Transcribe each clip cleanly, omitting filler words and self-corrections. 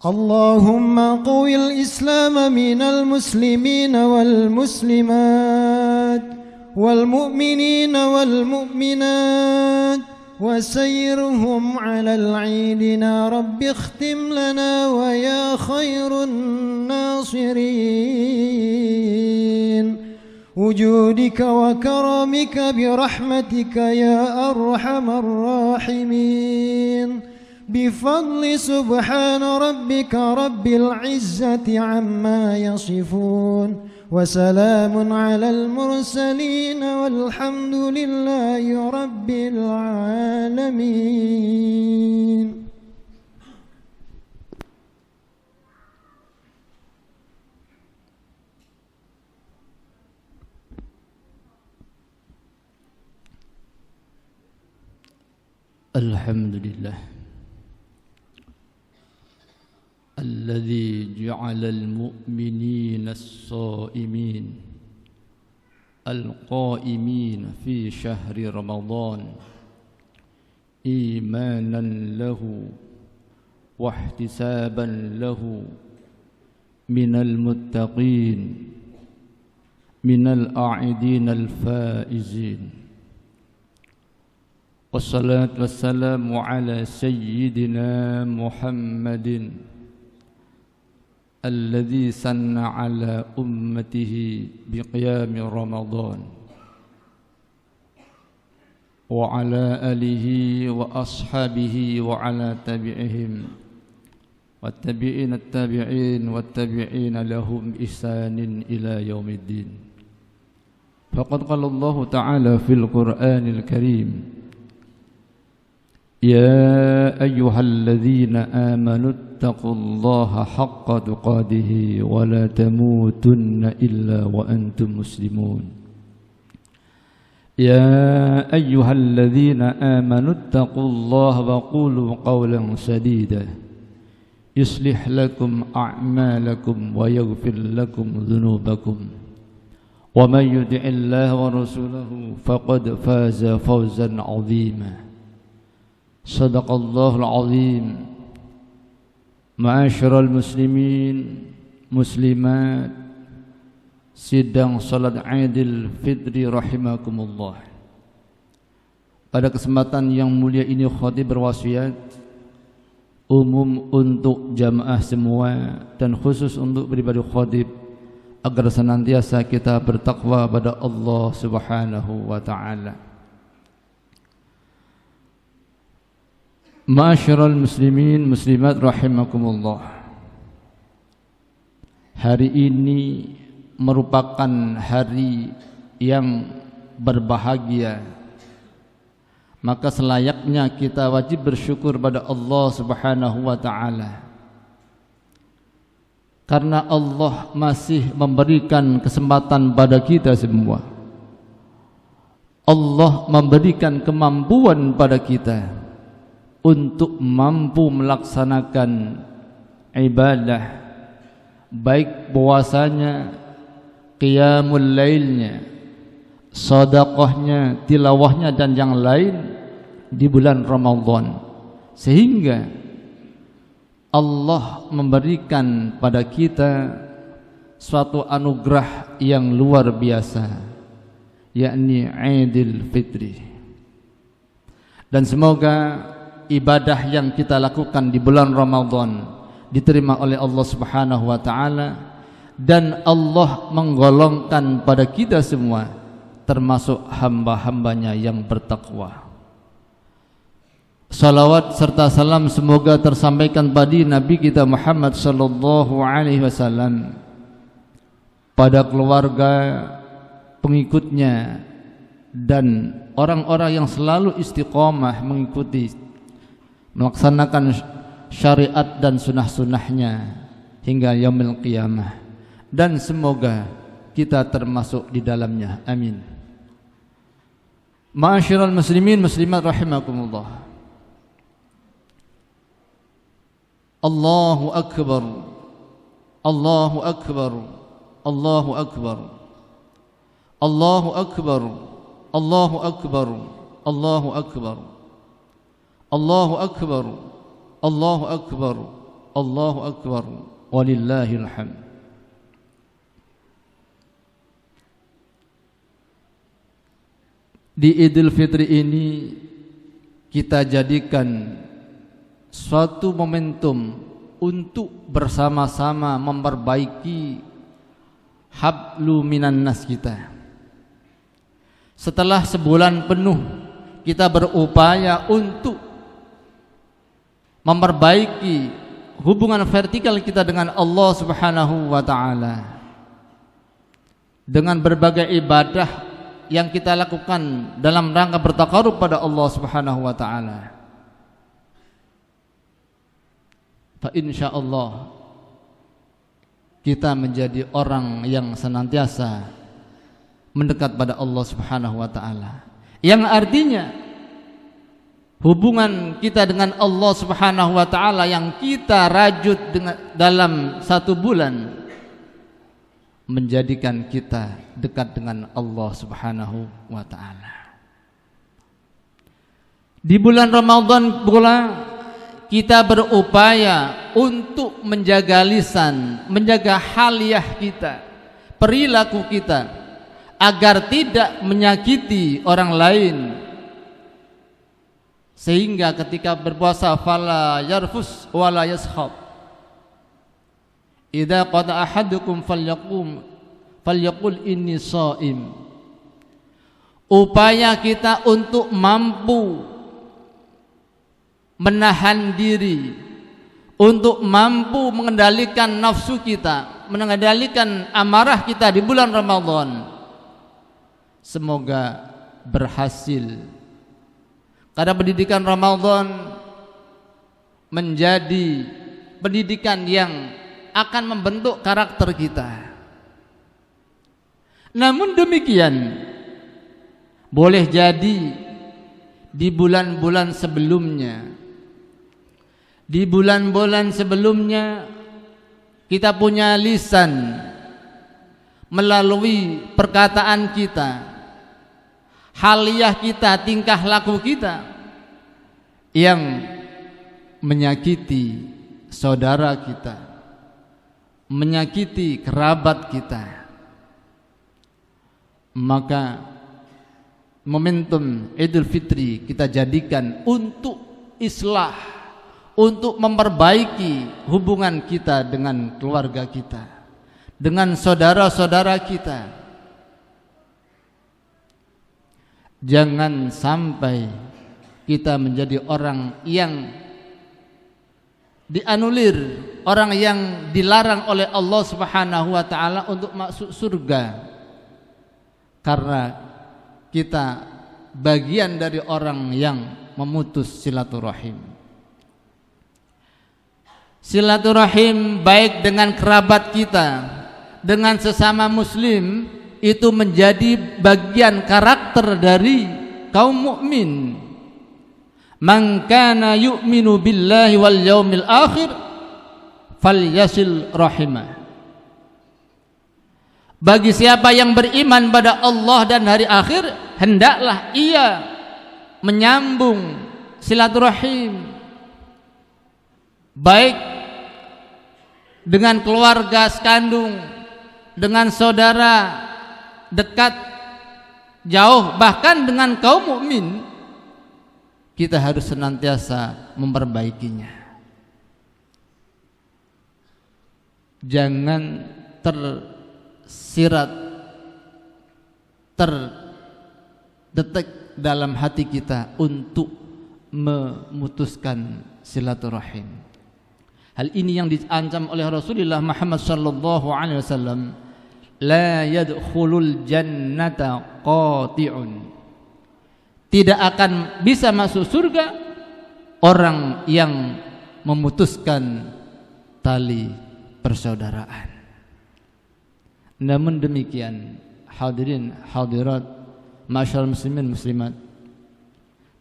اللهم قو الإسلام من المسلمين والمسلمات والمؤمنين والمؤمنات وسيرهم على العيدنا رب اختم لنا ويا خير الناصرين وجودك وكرمك برحمتك يا أرحم الراحمين بفضل سبحان ربك رب العزة عما يصفون وسلام على المرسلين والحمد لله رب العالمين. الحمد لله الذي جعل المؤمنين الصائمين القائمين في شهر رمضان إيمانا له واحتسابا له من المتقين من الأعدين الفائزين والصلاة والسلام على سيدنا محمد الذي سن على أمته بقيام رمضان وعلى آله وأصحابه وعلى تبعهم والتابعين التابعين والتابعين لهم بإحسان إلى يوم الدين. فقد قال الله تعالى في القرآن الكريم: يا أيها الذين آمنوا اتقوا الله حق تقاته ولا تموتن إلا وأنتم مسلمون. يا أيها الذين آمنوا اتقوا الله وقولوا قولا سديدا يصلح لكم أعمالكم ويغفر لكم ذنوبكم ومن يطع الله ورسوله فقد فاز فوزا عظيما. صدق الله العظيم. Ma'asyiral muslimin muslimat, sidang salat Idul Fitri rahimakumullah. Pada kesempatan yang mulia ini khatib berwasiat umum untuk jamaah semua dan khusus untuk pribadi khatib agar senantiasa kita bertakwa pada Allah Subhanahu wa taala. Ma'asyiral muslimin muslimat rahimakumullah. Hari ini merupakan hari yang berbahagia. Maka selayaknya kita wajib bersyukur pada Allah Subhanahu wa taala. Karena Allah masih memberikan kesempatan pada kita semua. Allah memberikan kemampuan pada kita untuk mampu melaksanakan ibadah, baik puasanya, qiyamul lailnya, sedekahnya, tilawahnya dan yang lain di bulan Ramadan, sehingga Allah memberikan pada kita suatu anugerah yang luar biasa, yakni Idul Fitri. Dan semoga ibadah yang kita lakukan di bulan Ramadan diterima oleh Allah Subhanahu wa taala dan Allah menggolongkan pada kita semua termasuk hamba-hambanya yang bertakwa. Salawat serta salam semoga tersampaikan pada Nabi kita Muhammad sallallahu alaihi wasallam, pada keluarga, pengikutnya dan orang-orang yang selalu istiqomah mengikuti melaksanakan syariat dan sunnah-sunnahnya hingga yaumil qiyamah, dan semoga kita termasuk di dalamnya, amin. Ma'asyiral muslimin muslimat rahimakumullah. Allahu akbar, Allahu akbar, Allahu akbar, Allahu akbar, Allahu akbar, Allahu akbar, Allahu akbar, Allahu akbar, Allahu akbar, walillahil hamd. Di Idul Fitri ini kita jadikan suatu momentum untuk bersama-sama memperbaiki hablu minan nas kita. Setelah sebulan penuh kita berupaya untuk memperbaiki hubungan vertikal kita dengan Allah Subhanahu wa taala, dengan berbagai ibadah yang kita lakukan dalam rangka bertaqarrub pada Allah Subhanahu wa taala. Fa insyaallah kita menjadi orang yang senantiasa mendekat pada Allah Subhanahu wa taala, yang artinya hubungan kita dengan Allah Subhanahu wa taala yang kita rajut dengan dalam satu bulan menjadikan kita dekat dengan Allah Subhanahu wa taala. Di bulan Ramadan pula kita berupaya untuk menjaga lisan, menjaga haliyah kita, perilaku kita, agar tidak menyakiti orang lain, sehingga ketika berpuasa fala yarfus wala yaskhab. Idza qada ahadukum falyaqul inni shaim. Upaya kita untuk mampu menahan diri, untuk mampu mengendalikan nafsu kita, mengendalikan amarah kita di bulan Ramadan, semoga berhasil. Karena pendidikan Ramadan menjadi pendidikan yang akan membentuk karakter kita. Namun demikian, boleh jadi di bulan-bulan sebelumnya, kita punya lisan melalui perkataan kita, haliyah kita, tingkah laku kita yang menyakiti saudara kita, menyakiti kerabat kita. Maka momentum Idul Fitri kita jadikan untuk islah, untuk memperbaiki hubungan kita dengan keluarga kita, dengan saudara-saudara kita. Jangan sampai kita menjadi orang yang dianulir, orang yang dilarang oleh Allah Subhanahu wa taala untuk masuk surga karena kita bagian dari orang yang memutus silaturahim. Silaturahim baik dengan kerabat kita, dengan sesama muslim, itu menjadi bagian karakter dari kaum mukmin. Man kana yu'minu billahi wal yaumil akhir falyasil rahimah. Bagi siapa yang beriman pada Allah dan hari akhir, hendaklah ia menyambung silaturahim, baik dengan keluarga sekandung, dengan saudara dekat, jauh, bahkan dengan kaum mukmin. Kita harus senantiasa memperbaikinya. Jangan tersirat, terdetek dalam hati kita untuk memutuskan silaturahim. Hal ini yang diancam oleh Rasulullah Muhammad sallallahu alaihi wasallam, la yadkhulul jannata qati'un. Tidak akan bisa masuk surga orang yang memutuskan tali persaudaraan. Namun demikian, hadirin hadirat, masyaallah muslimin muslimat,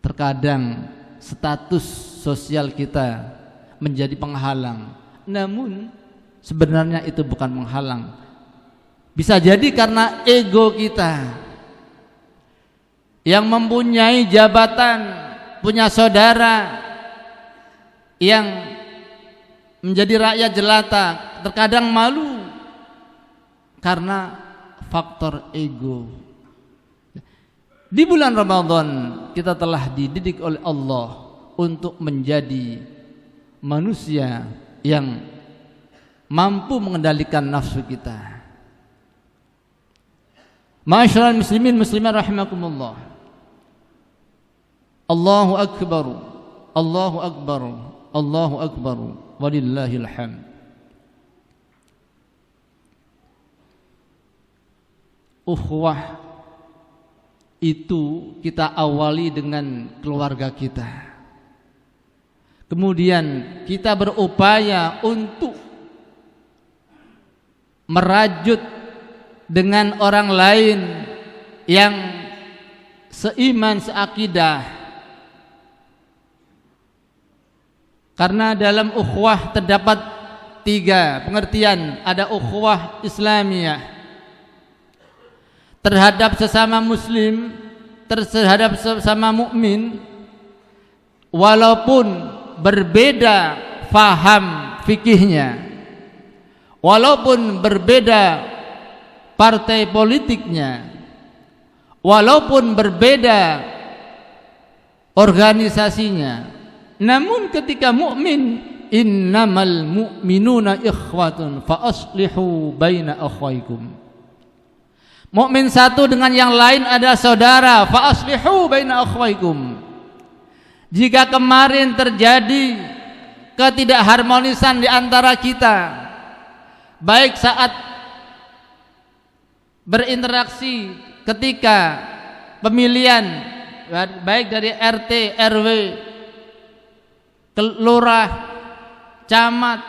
terkadang status sosial kita menjadi penghalang. Namun sebenarnya itu bukan penghalang. Bisa jadi karena ego kita yang mempunyai jabatan, punya saudara yang menjadi rakyat jelata, terkadang malu karena faktor ego. Di bulan Ramadan kita telah dididik oleh Allah untuk menjadi manusia yang mampu mengendalikan nafsu kita. Ma'asyiral muslimin muslimat rahimakumullah. Allahu akbar, Allahu akbar, Allahu akbar, walillahil hamd. Ukhuwah itu kita awali dengan keluarga kita. Kemudian kita berupaya untuk merajut dengan orang lain yang seiman, seakidah. Karena dalam ukhuwah terdapat 3 pengertian. Ada ukhuwah Islamiyah terhadap sesama muslim, terhadap sesama mukmin, walaupun berbeda faham fikihnya, walaupun berbeda partai politiknya, walaupun berbeda organisasinya, namun ketika mukmin, innamal mu'minuna ikhwatun fa aslihu baina akhwaikum. Mukmin satu dengan yang lain adalah saudara, fa aslihu baina akhwaikum. Jika kemarin terjadi ketidakharmonisan di antara kita, baik saat berinteraksi ketika pemilihan, baik dari RT, RW, lurah, camat,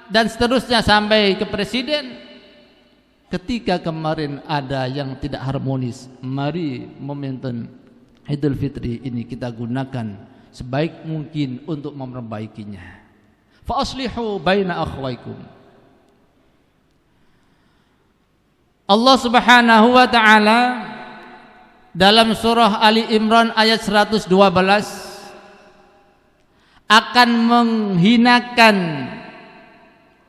dan seterusnya sampai ke presiden. Ketika kemarin ada yang tidak harmonis, mari momentum Idul Fitri ini kita gunakan sebaik mungkin untuk memperbaikinya. Fa aslihu baina akhwaikum. Allah Subhanahu wa taala dalam surah Ali Imran ayat 112 akan menghinakan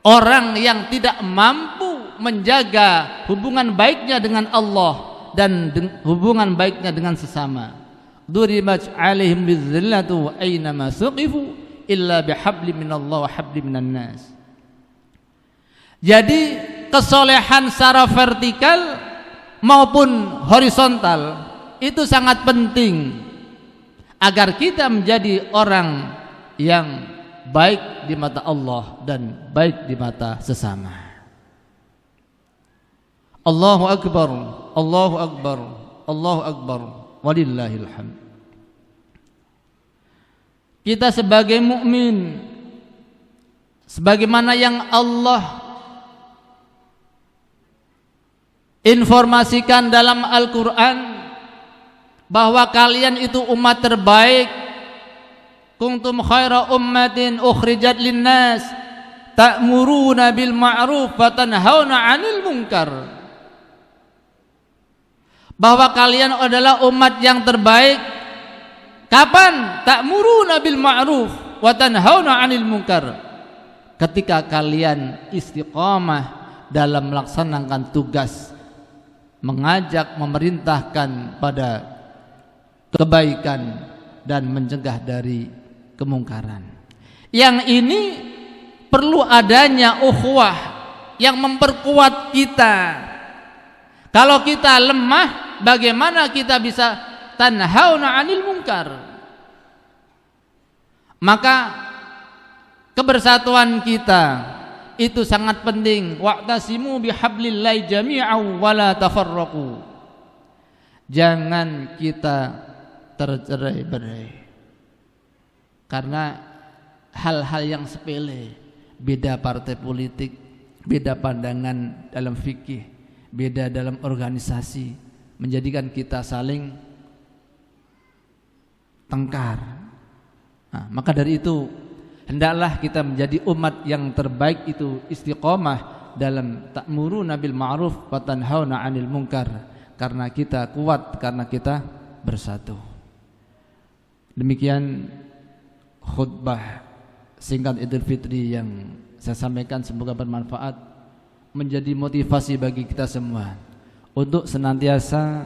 orang yang tidak mampu menjaga hubungan baiknya dengan Allah dan hubungan baiknya dengan sesama. Duribat alaihim bizzillatu aynama suqifu illa bihablim minallah wa hablim minan nas. Jadi kesolehan secara vertikal maupun horizontal itu sangat penting agar kita menjadi orang yang baik di mata Allah dan baik di mata sesama. Allahu akbar, Allahu akbar, Allahu akbar, walillahil hamd. Kita sebagai mukmin, sebagaimana yang Allah informasikan dalam Al-Quran, bahwa kalian itu umat terbaik, kuntum khaira ummatin ukhrijat linnas ta'muruna bil ma'ruf wa tanhauna 'anil munkar. Bahwa kalian adalah umat yang terbaik. Kapan? Ta'muruna bil ma'ruf wa tanhauna 'anil munkar. Ketika kalian istiqamah dalam melaksanakan tugas, mengajak, memerintahkan pada kebaikan dan mencegah dari kemungkaran. Yang ini perlu adanya ukhuwah yang memperkuat kita. Kalau kita lemah, bagaimana kita bisa tanhauna 'anil munkar? Maka kebersatuan kita itu sangat penting. Wa'tasimu bihablillahi jami'an wa la tafarraqu. Jangan kita tercerai-berai karena hal-hal yang sepele, beda partai politik, beda pandangan dalam fikih, beda dalam organisasi, menjadikan kita saling tengkar. Nah, maka dari itu hendaklah kita menjadi umat yang terbaik itu istiqomah dalam ta'muruna bil ma'ruf wa tanhauna 'anil munkar, karena kita kuat, karena kita bersatu. Demikian khutbah singkat Idul Fitri yang saya sampaikan semoga bermanfaat, menjadi motivasi bagi kita semua untuk senantiasa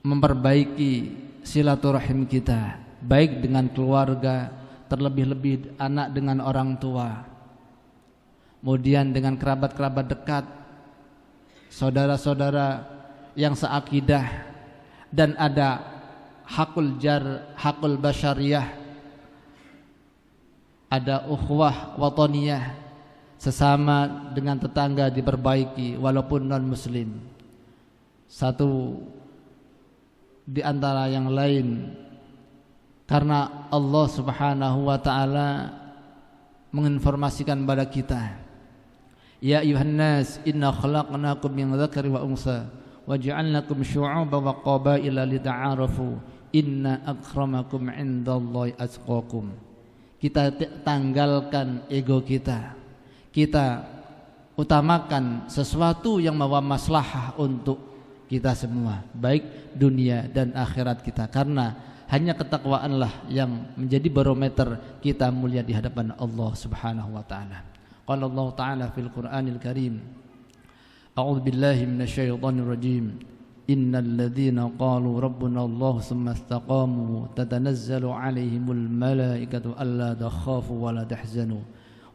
memperbaiki silaturahim kita, baik dengan keluarga, terlebih-lebih anak dengan orang tua, kemudian dengan kerabat-kerabat dekat, saudara-saudara yang seakidah, dan ada hakul basyariyah, ada ukhuwah wataniyah, sesama dengan tetangga diperbaiki walaupun non muslim. Satu di antara yang lain, karena Allah Subhanahu wa taala menginformasikan pada kita, ya ayuhan nas inna khalaqnakum min dzakari wa unsa waja'alnakum syu'uban wa qabaila lita'arafu inna akramakum 'indallahi atqakum. Kita tanggalkan ego kita, kita utamakan sesuatu yang membawa maslahah untuk kita semua, baik dunia dan akhirat kita, karena hanya ketakwaanlah yang menjadi barometer kita mulia di hadapan Allah Subhanahu wa taala. Qala Allah taala fil Qur'anil Karim, a'udzu billahi minasyaitonir rajim, innal ladzina qalu rabbuna Allah tsumma istaqamu tatanazzalu 'alaihimul malaikatu alla takhafu wa la tahzanu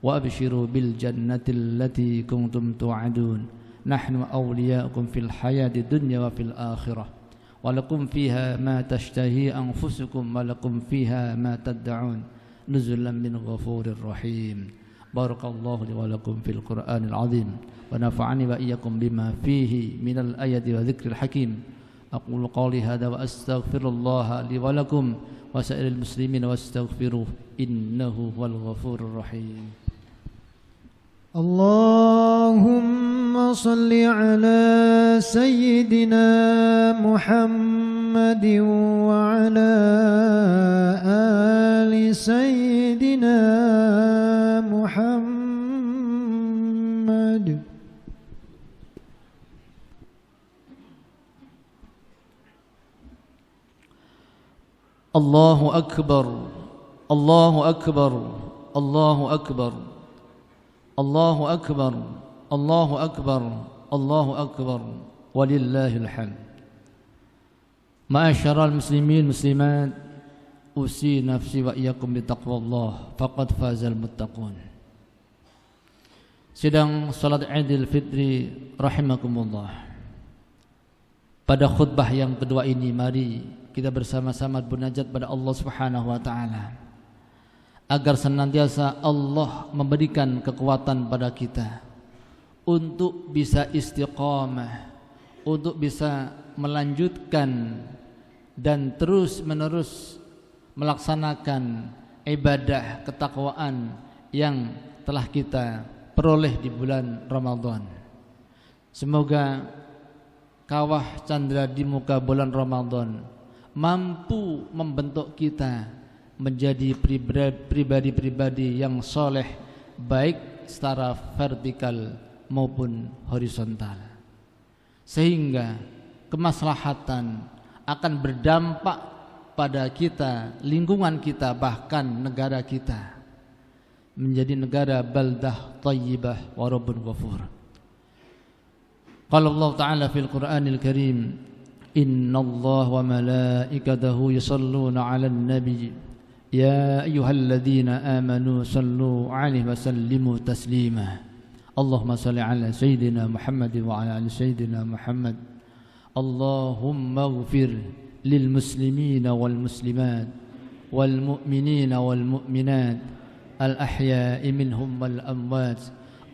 wa abshiru bil jannati allati kuntum tu'adun nahnu awliya'ukum fil hayati dunya wa fil akhirah wa lakum fiha ma tashtahi anfusukum wa lakum fiha ma tad'un nuzulan min ghafurir rahim. Barakallahu li wa lakum fil Qur'anil azim wa nafa'ani wa iyyakum bima fihi minal ayati wa dzikril hakim. Aqulu qawli hadza wa astaghfirullah li wa lakum wa sa'iril muslimin wastaghfiruh innahu huwal ghafurur rahim. Allahumma salli ala sayyidina Muhammadin wa ala ali sayyidina Muhammad. Allahu akbar, Allahu akbar, Allahu akbar, Allahu akbar, Allahu akbar, Allahu akbar, walillahil hamd. Ma'asyiral muslimin muslimat, usi nafsi wa iyyakum bitaqwallah, faqad fazal muttaqun. Sidang salat Idul Fitri rahimakumullah. Pada khutbah yang kedua ini, mari kita bersama-sama bermunajat pada Allah Subhanahu wa taala agar senantiasa Allah memberikan kekuatan pada kita untuk bisa istiqamah, untuk bisa melanjutkan dan terus-menerus melaksanakan ibadah ketakwaan yang telah kita peroleh di bulan Ramadan. Semoga kawah candra di muka bulan Ramadan mampu membentuk kita menjadi pribadi-pribadi yang soleh, baik secara vertikal maupun horizontal, sehingga kemaslahatan akan berdampak pada kita, lingkungan kita, bahkan negara kita menjadi negara baldah thayyibah wa rabbun ghafur. Qala Allah Ta'ala fil Qur'anil Karim, innallaha wa malaikatahu yusalluna 'alan nabi ya ayyuhalladzina amanu sallu 'alaihi wa sallimu taslima. Allahumma salli 'ala sayyidina Muhammad wa 'ala ali sayyidina Muhammad. Allahumma ighfir lil muslimina wal muslimat wal mu'minina wal mu'minat al ahya'i minhum wal amwat.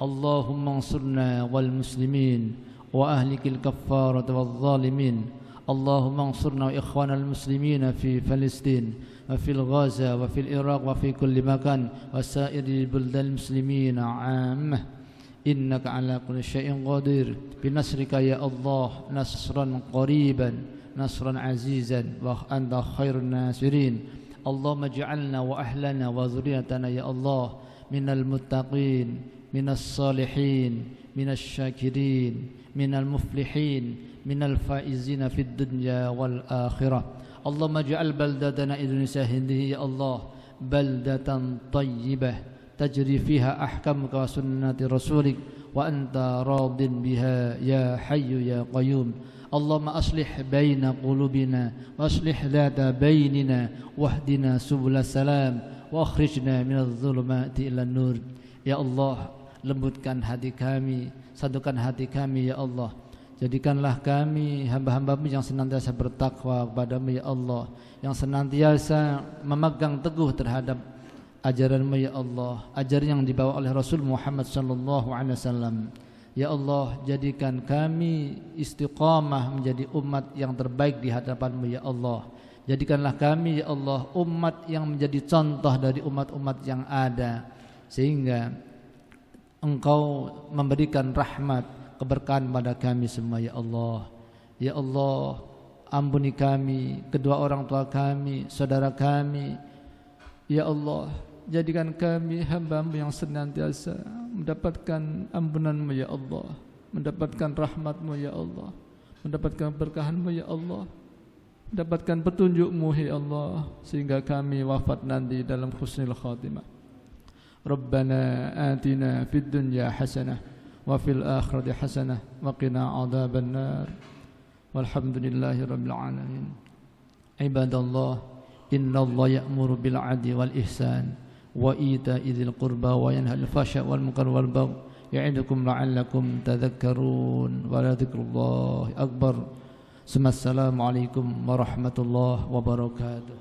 Allahumma ansurna wal muslimin wa ahlikil kaffarati wal zalimin. Allahumma ansurna wa ikhwanal muslimina fi Palestin wa fil Gaza wa fil Iraq wa fi kulli makan wa sa'iril buldal muslimina 'ammah. Innaka ala kulli syai'in qadir. Binasrika ya Allah nasran qariban nasran azizan wa anta khairun nasirin. Allahumma ij'alna wa ahlana wa dhurriyyatana ya Allah minal muttaqin, minas salihin, minas syakirin, minal muflihin, minal faizina fid dunya wal akhirah. Allahumma ij'al baldatana Indonesia hadihi ya Allah baldatan tayyibah tajri fiha ahkamuka wa sunnati rasulik wa anta radin biha ya hayyu ya qayyum. Allahumma aslih baina qulubina wa aslih dhata bainina wahdina subulas salam wa akhrijna minadh dhulumati ilan nur. Ya Allah, lembutkan hati kami, satukan hati kami ya Allah. Jadikanlah kami hamba-hamba-Mu yang senantiasa bertakwa kepada-Mu ya Allah, yang senantiasa memegang teguh terhadap ajaran-Mu ya Allah, ajaran yang dibawa oleh Rasul Muhammad sallallahu alaihi wasallam. Ya Allah, jadikan kami istiqamah menjadi umat yang terbaik di hadapan-Mu ya Allah. Jadikanlah kami ya Allah umat yang menjadi contoh dari umat-umat yang ada, sehingga Engkau memberikan rahmat keberkahan pada kami semua ya Allah. Ya Allah, ampuni kami, kedua orang tua kami, saudara kami. Ya Allah, jadikan kami hamba-Mu yang senantiasa mendapatkan ampunan-Mu ya Allah, mendapatkan rahmat-Mu ya Allah, mendapatkan berkahan-Mu ya Allah, mendapatkan petunjuk-Mu ya Allah, sehingga kami wafat nanti dalam husnul khatimah. Rabbana atina fid dunya hasanah wa fil akhirati hasanah wa qina adzaban nar. Walhamdulillahi rabbil alamin. Ibadallah, innallaha ya'muru bil 'adli wal ihsan wa ita'i dzil qurba wa yanha 'anil fahsya'i wal munkar wal baghi ya'idukum la'allakum tadhakkarun wa la dzikrullahi akbar. Assalamualaikum warahmatullahi wabarakatuh.